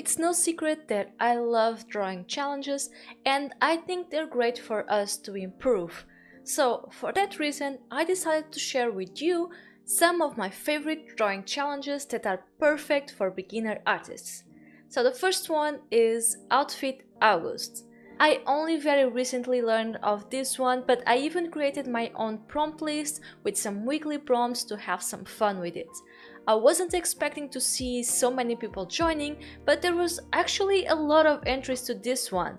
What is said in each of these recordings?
It's no secret that I love drawing challenges and I think they're great for us to improve. So for that reason, I decided to share with you some of my favorite drawing challenges that are perfect for beginner artists. So the first one is Outfit August. I only very recently learned of this one, but I even created my own prompt list with some weekly prompts to have some fun with it. I wasn't expecting to see so many people joining, but there was actually a lot of entries to this one.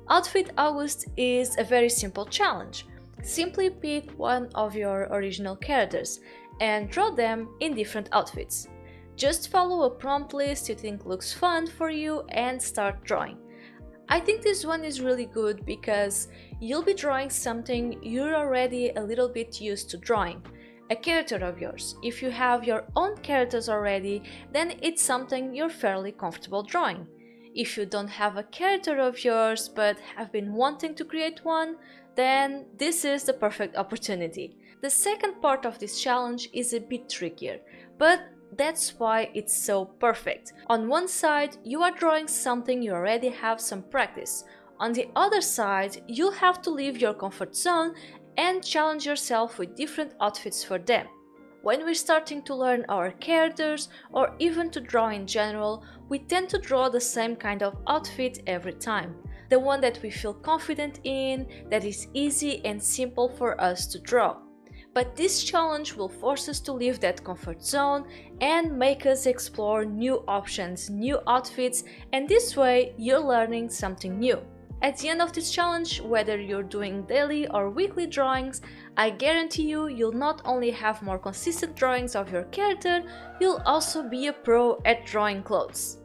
Outfit August is a very simple challenge. Simply pick one of your original characters and draw them in different outfits. Just follow a prompt list you think looks fun for you and start drawing. I think this one is really good because you'll be drawing something you're already a little bit used to drawing. A character of yours. If you have your own characters already, then it's something you're fairly comfortable drawing. If you don't have a character of yours but have been wanting to create one, then this is the perfect opportunity. The second part of this challenge is a bit trickier, but that's why it's so perfect. On one side, you are drawing something you already have some practice. On the other side, you'll have to leave your comfort zone and challenge yourself with different outfits for them. When we're starting to learn our characters or even to draw in general, we tend to draw the same kind of outfit every time. The one that we feel confident in, that is easy and simple for us to draw. But this challenge will force us to leave that comfort zone and make us explore new options, new outfits, and this way you're learning something new. At the end of this challenge, whether you're doing daily or weekly drawings, I guarantee you'll not only have more consistent drawings of your character, you'll also be a pro at drawing clothes.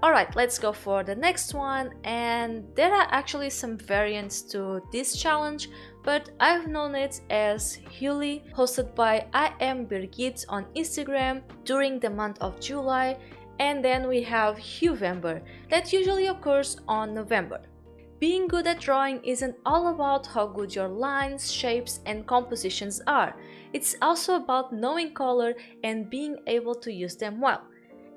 Alright, let's go for the next one, and there are actually some variants to this challenge, but I've known it as HUELY, hosted by I Am Birgit on Instagram during the month of July, and then we have HUEvember, that usually occurs on November. Being good at drawing isn't all about how good your lines, shapes and compositions are, it's also about knowing color and being able to use them well.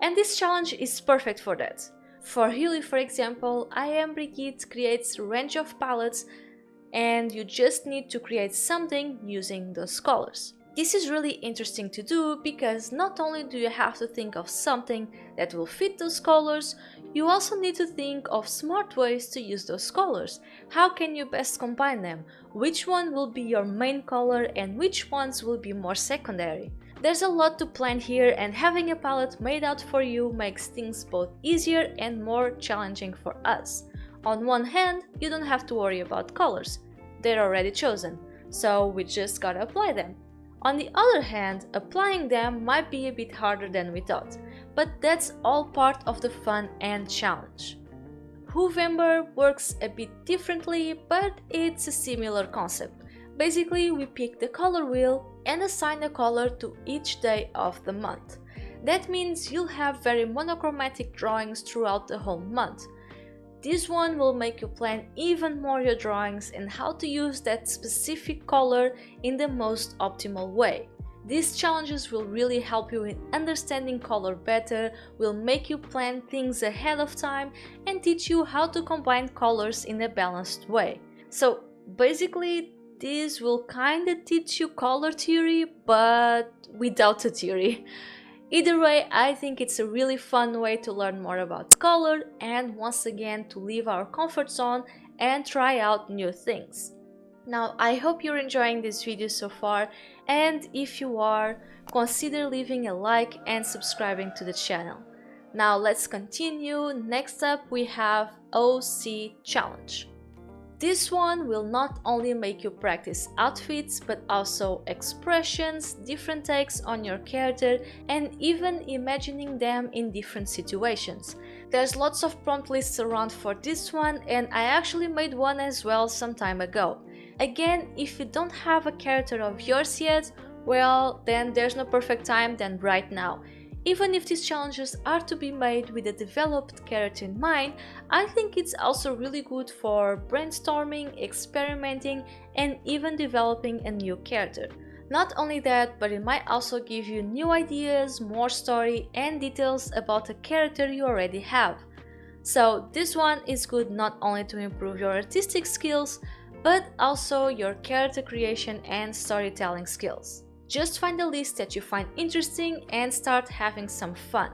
And this challenge is perfect for that. For HUELY, for example, I Am Birgit creates a range of palettes and you just need to create something using those colors. This is really interesting to do because not only do you have to think of something that will fit those colors, you also need to think of smart ways to use those colors. How can you best combine them? Which one will be your main color and which ones will be more secondary? There's a lot to plan here, and having a palette made out for you makes things both easier and more challenging for us. On one hand, you don't have to worry about colors. They're already chosen, so we just gotta apply them. On the other hand, applying them might be a bit harder than we thought, but that's all part of the fun and challenge. HUEvember works a bit differently, but it's a similar concept. Basically, we pick the color wheel and assign a color to each day of the month. That means you'll have very monochromatic drawings throughout the whole month. This one will make you plan even more your drawings and how to use that specific color in the most optimal way. These challenges will really help you in understanding color better, will make you plan things ahead of time and teach you how to combine colors in a balanced way. So basically, this will kinda teach you color theory, but without the theory. Either way, I think it's a really fun way to learn more about color and once again to leave our comfort zone and try out new things. Now, I hope you're enjoying this video so far, and if you are, consider leaving a like and subscribing to the channel. Now let's continue. Next up we have OC Challenge. This one will not only make you practice outfits, but also expressions, different takes on your character, and even imagining them in different situations. There's lots of prompt lists around for this one, and I actually made one as well some time ago. Again, if you don't have a character of yours yet, well, then there's no perfect time than right now. Even if these challenges are to be made with a developed character in mind, I think it's also really good for brainstorming, experimenting, and even developing a new character. Not only that, but it might also give you new ideas, more story and details about a character you already have. So this one is good not only to improve your artistic skills, but also your character creation and storytelling skills. Just find a list that you find interesting and start having some fun.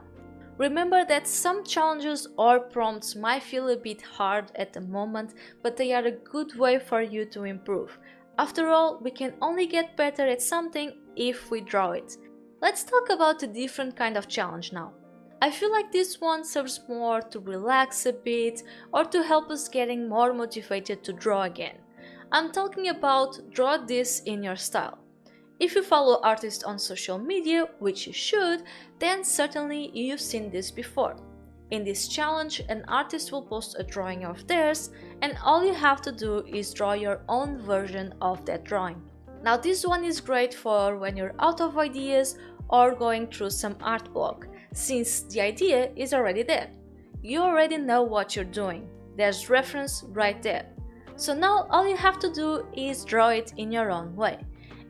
Remember that some challenges or prompts might feel a bit hard at the moment, but they are a good way for you to improve. After all, we can only get better at something if we draw it. Let's talk about a different kind of challenge now. I feel like this one serves more to relax a bit or to help us getting more motivated to draw again. I'm talking about draw this in your style. If you follow artists on social media, which you should, then certainly you've seen this before. In this challenge, an artist will post a drawing of theirs, and all you have to do is draw your own version of that drawing. Now this one is great for when you're out of ideas or going through some art block, since the idea is already there. You already know what you're doing. There's reference right there. So now all you have to do is draw it in your own way.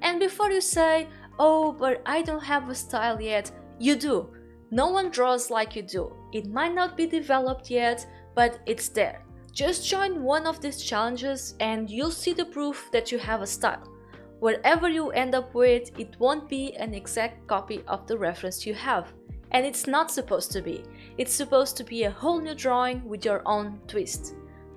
And before you say, "Oh, but I don't have a style yet," you do. No one draws like you do. It might not be developed yet, but it's there. Just join one of these challenges and you'll see the proof that you have a style. Wherever you end up with, it won't be an exact copy of the reference you have. And it's not supposed to be. It's supposed to be a whole new drawing with your own twist.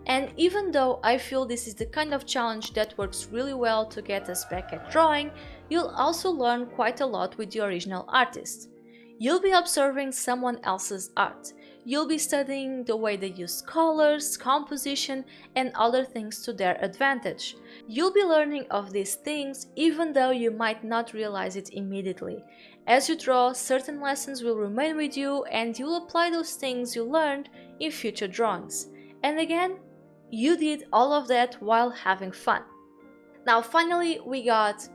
And even though I feel this is the kind of challenge that works really well to get us back at drawing, you'll also learn quite a lot with the original artist. You'll be observing someone else's art. You'll be studying the way they use colors, composition, and other things to their advantage. You'll be learning of these things even though you might not realize it immediately. As you draw, certain lessons will remain with you and you'll apply those things you learned in future drawings. And again, you did all of that while having fun. Now finally we got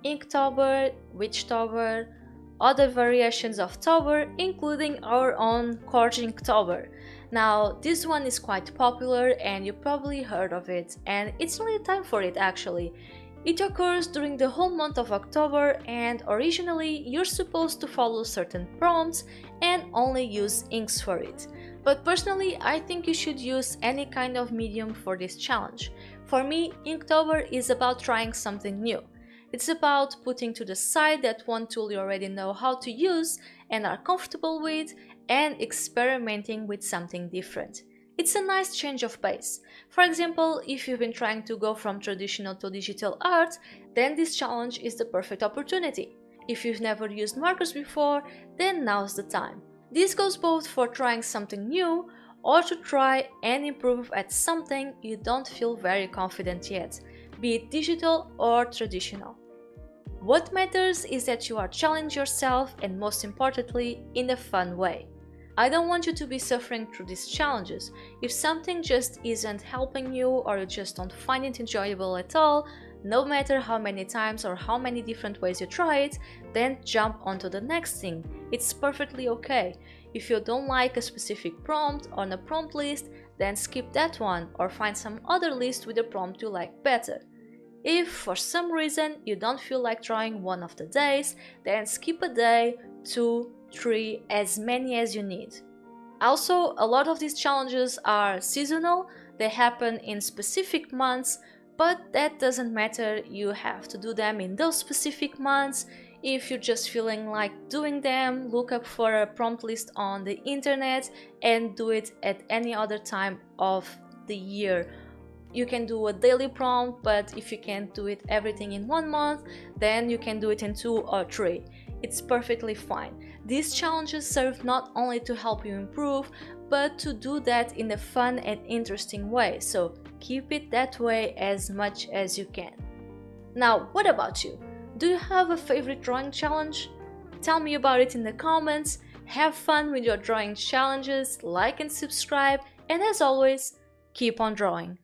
INKTOBER, WITCHTOBER, other variations of Tober, including our own Corgi INKTOBER. Now this one is quite popular and you probably heard of it, and it's only time for it actually. It occurs during the whole month of October and originally you're supposed to follow certain prompts and only use inks for it. But personally, I think you should use any kind of medium for this challenge. For me, INKTOBER is about trying something new. It's about putting to the side that one tool you already know how to use and are comfortable with and experimenting with something different. It's a nice change of pace. For example, if you've been trying to go from traditional to digital art, then this challenge is the perfect opportunity. If you've never used markers before, then now's the time. This goes both for trying something new or to try and improve at something you don't feel very confident yet, be it digital or traditional. What matters is that you are challenging yourself and most importantly, in a fun way. I don't want you to be suffering through these challenges. If something just isn't helping you or you just don't find it enjoyable at all, no matter how many times or how many different ways you try it, then jump onto the next thing. It's perfectly okay. If you don't like a specific prompt on a prompt list, then skip that one or find some other list with a prompt you like better. If for some reason you don't feel like drawing one of the days, then skip a day, 2, 3, as many as you need. Also, a lot of these challenges are seasonal, they happen in specific months, but that doesn't matter, you have to do them in those specific months. If you're just feeling like doing them, look up for a prompt list on the internet and do it at any other time of the year. You can do a daily prompt, but if you can't do it everything in 1 month, then you can do it in 2 or 3. It's perfectly fine. These challenges serve not only to help you improve, but to do that in a fun and interesting way, so keep it that way as much as you can. Now, what about you? Do you have a favorite drawing challenge? Tell me about it in the comments. Have fun with your drawing challenges, like and subscribe, and as always, keep on drawing.